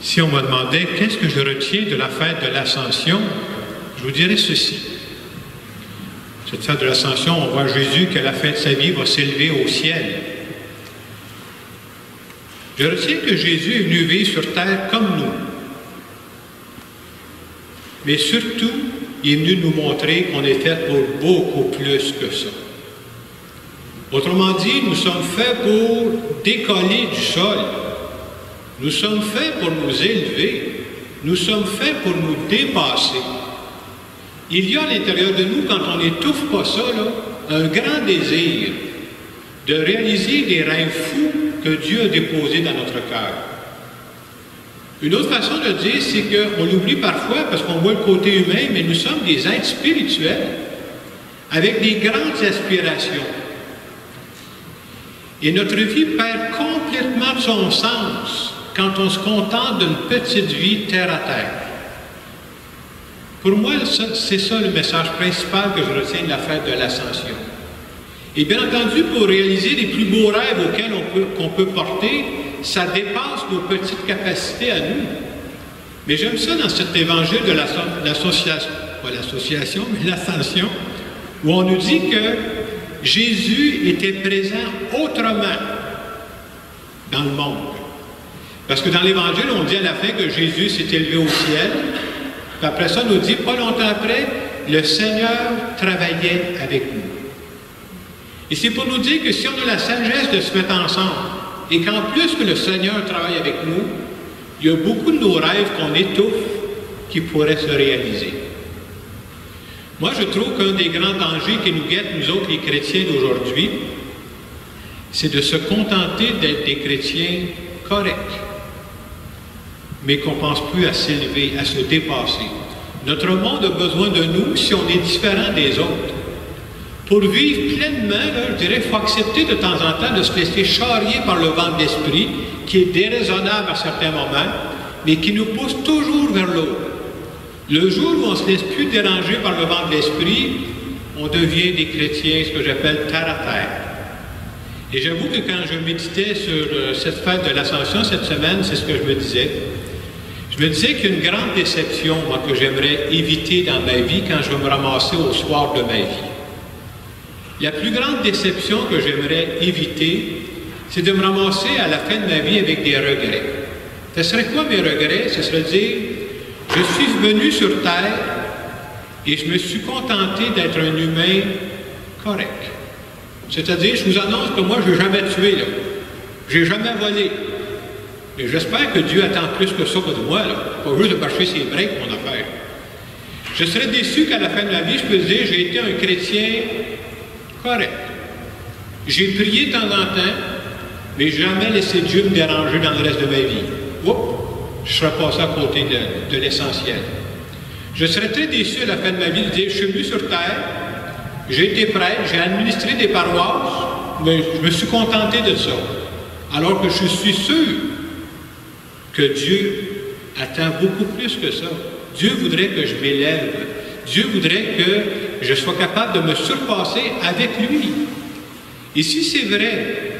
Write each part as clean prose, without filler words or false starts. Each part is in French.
Si on me demandait qu'est-ce que je retiens de la fête de l'Ascension, je vous dirais ceci. Cette fête de l'Ascension, on voit Jésus qu'à la fin de sa vie va s'élever au ciel. Je retiens que Jésus est venu vivre sur terre comme nous. Mais surtout, il est venu nous montrer qu'on est fait pour beaucoup plus que ça. Autrement dit, nous sommes faits pour décoller du sol. Nous sommes faits pour nous élever. Nous sommes faits pour nous dépasser. Il y a à l'intérieur de nous, quand on n'étouffe pas ça, là, un grand désir de réaliser des rêves fous que Dieu a déposés dans notre cœur. Une autre façon de le dire, c'est qu'on l'oublie parfois parce qu'on voit le côté humain, mais nous sommes des êtres spirituels avec des grandes aspirations. Et notre vie perd complètement de son sens quand on se contente d'une petite vie terre à terre. Pour moi, c'est ça le message principal que je retiens de la fête de l'Ascension. Et bien entendu, pour réaliser les plus beaux rêves auxquels qu'on peut porter, ça dépasse nos petites capacités à nous. Mais j'aime ça dans cet évangile de l'association, pas l'association, mais l'Ascension, où on nous dit que Jésus était présent autrement dans le monde. Parce que dans l'Évangile, on dit à la fin que Jésus s'est élevé au ciel. Puis après ça, on nous dit, pas longtemps après, le Seigneur travaillait avec nous. Et c'est pour nous dire que si on a la sagesse de se mettre ensemble, et qu'en plus que le Seigneur travaille avec nous, il y a beaucoup de nos rêves qu'on étouffe qui pourraient se réaliser. Moi, je trouve qu'un des grands dangers qui nous guettent, nous autres, les chrétiens d'aujourd'hui, c'est de se contenter d'être des chrétiens corrects, mais qu'on ne pense plus à s'élever, à se dépasser. Notre monde a besoin de nous si on est différent des autres. Pour vivre pleinement, là, je dirais qu'il faut accepter de temps en temps de se laisser charrier par le vent de l'esprit, qui est déraisonnable à certains moments, mais qui nous pousse toujours vers l'autre. Le jour où on ne se laisse plus déranger par le vent de l'esprit, on devient des chrétiens, ce que j'appelle terre à terre. Et j'avoue que quand je méditais sur cette fête de l'Ascension cette semaine, c'est ce que je me disais. Je me disais qu'il y a une grande déception, moi, que j'aimerais éviter dans ma vie quand je vais me ramasser au soir de ma vie. La plus grande déception que j'aimerais éviter, c'est de me ramasser à la fin de ma vie avec des regrets. Ce serait quoi mes regrets? Ce serait de dire, je suis venu sur Terre et je me suis contenté d'être un humain correct. C'est-à-dire, je vous annonce que moi, je n'ai jamais tué, là. Je n'ai jamais volé. Et j'espère que Dieu attend plus que ça de moi, là. Pas juste de marcher ses breaks, mon affaire. Je serais déçu qu'à la fin de ma vie, je peux dire, j'ai été un chrétien correct. J'ai prié de temps en temps, mais jamais laissé Dieu me déranger dans le reste de ma vie. Oups, je serais passé à côté de l'essentiel. Je serais très déçu à la fin de ma vie de dire, je suis venu sur Terre, j'ai été prêtre, j'ai administré des paroisses, mais je me suis contenté de ça. Alors que je suis sûr que Dieu attend beaucoup plus que ça. Dieu voudrait que je m'élève. Dieu voudrait que je sois capable de me surpasser avec lui. Et si c'est vrai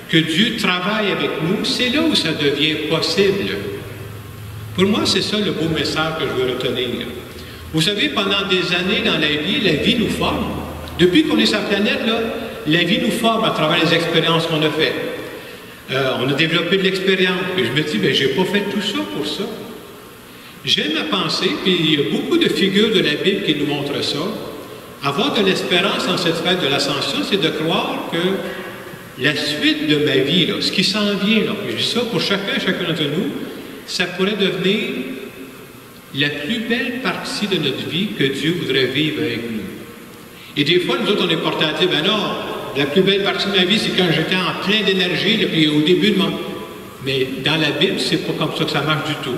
que Dieu travaille avec nous, c'est là où ça devient possible. Pour moi, c'est ça le beau message que je veux retenir. Vous savez, pendant des années dans la vie nous forme. Depuis qu'on est sur la planète, là, la vie nous forme à travers les expériences qu'on a faites. On a développé de l'expérience. Et je me dis, bien, je n'ai pas fait tout ça pour ça. J'aime à penser, puis il y a beaucoup de figures de la Bible qui nous montrent ça. Avoir de l'espérance en cette fête de l'Ascension, c'est de croire que la suite de ma vie, là, ce qui s'en vient, là, je dis ça pour chacun d'entre nous, ça pourrait devenir la plus belle partie de notre vie que Dieu voudrait vivre avec nous. Et des fois, nous autres, on est portés à dire, ben non, la plus belle partie de ma vie, c'est quand j'étais en plein d'énergie, puis au début de mon... Mais dans la Bible, c'est pas comme ça que ça marche du tout.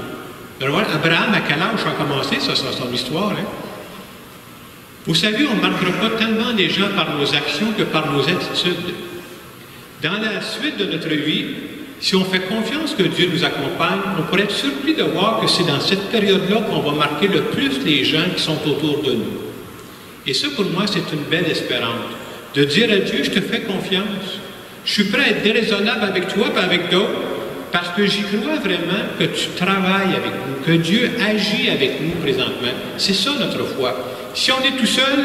Alors, voilà, Abraham, à quel âge a commencé? Ça, c'est son histoire. Hein? Vous savez, on ne marquera pas tellement les gens par nos actions que par nos attitudes. Dans la suite de notre vie, si on fait confiance que Dieu nous accompagne, on pourrait être surpris de voir que c'est dans cette période-là qu'on va marquer le plus les gens qui sont autour de nous. Et ça, pour moi, c'est une belle espérance. De dire à Dieu, je te fais confiance. Je suis prêt à être déraisonnable avec toi et avec d'autres, parce que j'y crois vraiment que tu travailles avec nous, que Dieu agit avec nous présentement. C'est ça notre foi. Si on est tout seul,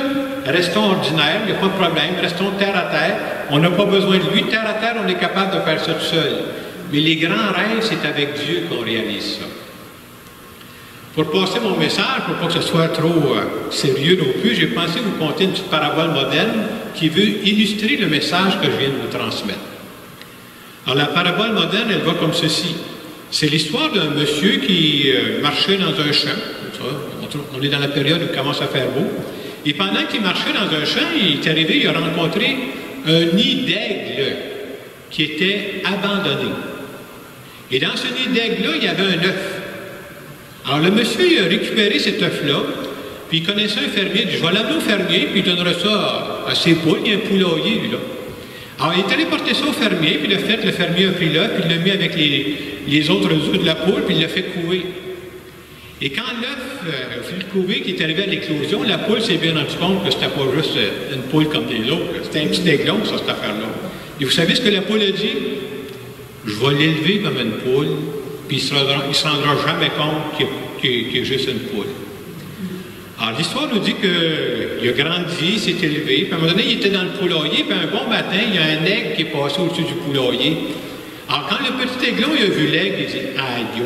restons ordinaires, il n'y a pas de problème, restons terre à terre. On n'a pas besoin de lui. Terre à terre, on est capable de faire ça tout seul. Mais les grands rêves, c'est avec Dieu qu'on réalise ça. Pour passer mon message, pour pas que ce soit trop sérieux non plus, j'ai pensé vous conter une petite parabole moderne qui veut illustrer le message que je viens de vous transmettre. Alors, la parabole moderne, elle va comme ceci. C'est l'histoire d'un monsieur qui marchait dans un champ. On est dans la période où il commence à faire beau. Et pendant qu'il marchait dans un champ, il est arrivé, il a rencontré un nid d'aigle qui était abandonné. Et dans ce nid d'aigle-là, il y avait un œuf. Alors, le monsieur, il a récupéré cet œuf-là, puis il connaissait un fermier. Il dit, je vais l'amener au fermier, puis il donnera ça à ses poules. Il y a un poulailler, lui, là. Alors, il est allé porter ça au fermier, puis le fermier a pris l'œuf, puis il l'a mis avec les autres œufs de la poule, puis il l'a fait couver. Et quand l'œuf a fait le couver, qui est arrivé à l'éclosion, la poule s'est bien rendue compte que c'était pas juste une poule comme les autres. C'était un petit aiglon, ça, cette affaire-là. Et vous savez ce que la poule a dit? Je vais l'élever comme une poule, puis il ne se rendra jamais compte qu'il est juste une poule. Alors, l'histoire nous dit qu'il a grandi, il s'est élevé, puis à un moment donné, il était dans le poulailler, puis un bon matin, il y a un aigle qui est passé au-dessus du poulailler. Alors, quand le petit aiglon il a vu l'aigle, il dit « Aïe, aïe,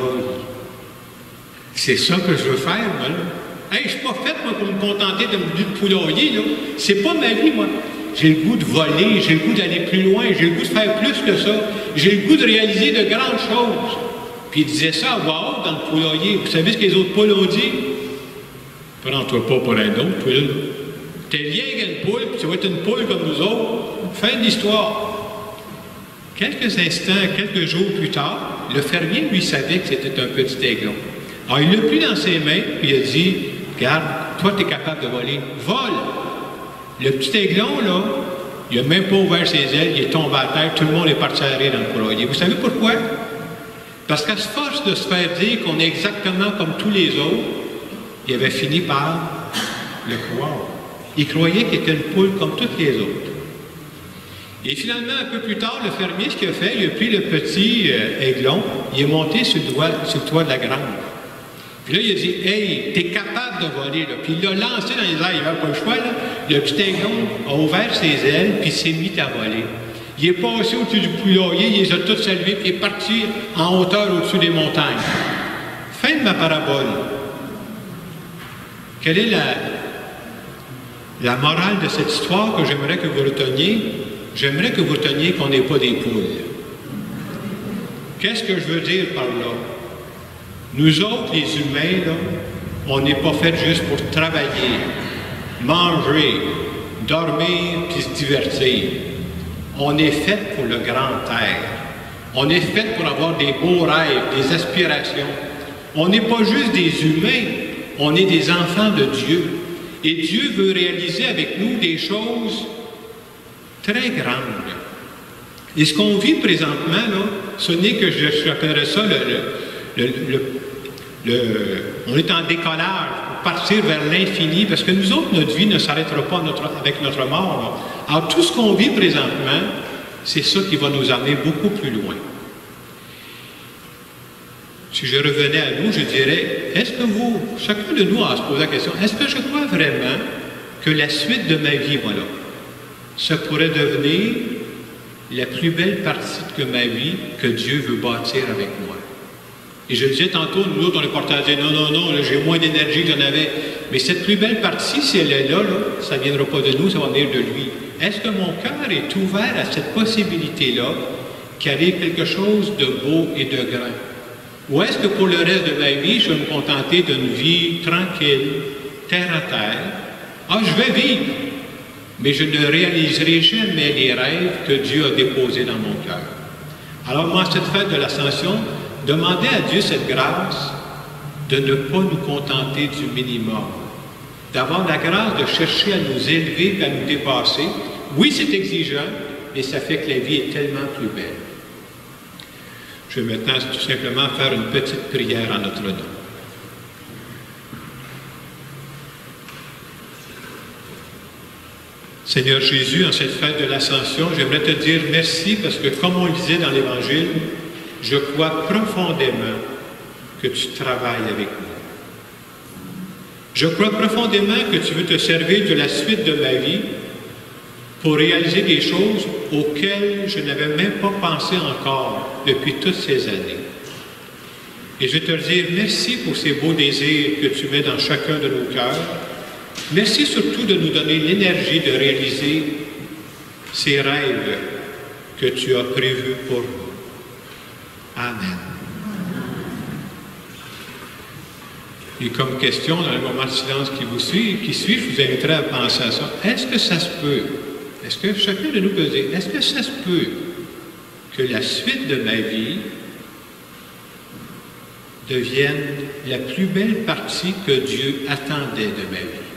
c'est ça que je veux faire, moi, là. Hey, je ne suis pas fait, moi, pour me contenter de me poulailler, là. C'est pas ma vie, moi. J'ai le goût de voler, j'ai le goût d'aller plus loin, j'ai le goût de faire plus que ça. J'ai le goût de réaliser de grandes choses. » Puis il disait ça à voix haute dans le poulailler. Vous savez ce que les autres poules ont dit? Prends-toi pas pour un autre, poule. T'es lié avec une poule, puis tu vas être une poule comme nous autres. Fin de l'histoire. Quelques instants, quelques jours plus tard, le fermier, lui, savait que c'était un petit aiglon. Alors, il l'a pris dans ses mains, puis il a dit, regarde, toi, tu es capable de voler. Vole! Le petit aiglon, là, il n'a même pas ouvert ses ailes, il est tombé à terre, tout le monde est parti à rire dans le poulailler. Vous savez pourquoi? Parce qu'à force de se faire dire qu'on est exactement comme tous les autres, il avait fini par le croire. Il croyait qu'il était une poule comme toutes les autres. Et finalement, un peu plus tard, le fermier, ce qu'il a fait, il a pris le petit aiglon, il est monté sur le toit de la grange. Puis là, il a dit, « Hey, t'es capable de voler, là. » Puis il l'a lancé dans les airs, il n'avait pas le choix, là. Le petit aiglon a ouvert ses ailes, puis il s'est mis à voler. Il est passé au-dessus du poulailler, il les a tous salués, puis il est parti en hauteur au-dessus des montagnes. Fin de ma parabole. Quelle est la morale de cette histoire que j'aimerais que vous reteniez? J'aimerais que vous reteniez qu'on n'est pas des poules. Qu'est-ce que je veux dire par là? Nous autres, les humains, là, on n'est pas faits juste pour travailler, manger, dormir, puis se divertir. On est faits pour le grand air. On est faits pour avoir des beaux rêves, des aspirations. On n'est pas juste des humains, on est des enfants de Dieu. Et Dieu veut réaliser avec nous des choses très grandes. Et ce qu'on vit présentement, là, ce n'est que j'appellerais ça on est en décollage pour partir vers l'infini, parce que nous autres, notre vie ne s'arrêtera pas avec notre mort. Là. Alors, tout ce qu'on vit présentement, c'est ça qui va nous amener beaucoup plus loin. Si je revenais à nous, je dirais, est-ce que chacun de nous a à se poser la question, est-ce que je crois vraiment que la suite de ma vie, voilà, ça pourrait devenir la plus belle partie de ma vie que Dieu veut bâtir avec moi? Et je disais tantôt, nous autres, on est portés à dire, non, là, j'ai moins d'énergie que j'en avais. Mais cette plus belle partie, si elle est là, ça ne viendra pas de nous, ça va venir de lui. Est-ce que mon cœur est ouvert à cette possibilité-là, qu'il arrive quelque chose de beau et de grand? Ou est-ce que pour le reste de ma vie, je vais me contenter d'une vie tranquille, terre à terre? Ah, je vais vivre, mais je ne réaliserai jamais les rêves que Dieu a déposés dans mon cœur. Alors moi, cette fête de l'Ascension, demandez à Dieu cette grâce de ne pas nous contenter du minimum, d'avoir la grâce de chercher à nous élever et à nous dépasser. Oui, c'est exigeant, mais ça fait que la vie est tellement plus belle. Je vais maintenant tout simplement faire une petite prière en notre nom. Seigneur Jésus, en cette fête de l'Ascension, j'aimerais te dire merci parce que, comme on le disait dans l'Évangile, je crois profondément que tu travailles avec moi. Je crois profondément que tu veux te servir de la suite de ma vie pour réaliser des choses auxquelles je n'avais même pas pensé encore depuis toutes ces années. Et je vais te dire merci pour ces beaux désirs que tu mets dans chacun de nos cœurs. Merci surtout de nous donner l'énergie de réaliser ces rêves que tu as prévus pour nous. Amen. Et comme question, dans le moment de silence qui suit, je vous inviterai à penser à ça. Est-ce que ça se peut? Est-ce que chacun de nous peut dire, est-ce que ça se peut que la suite de ma vie devienne la plus belle partie que Dieu attendait de ma vie?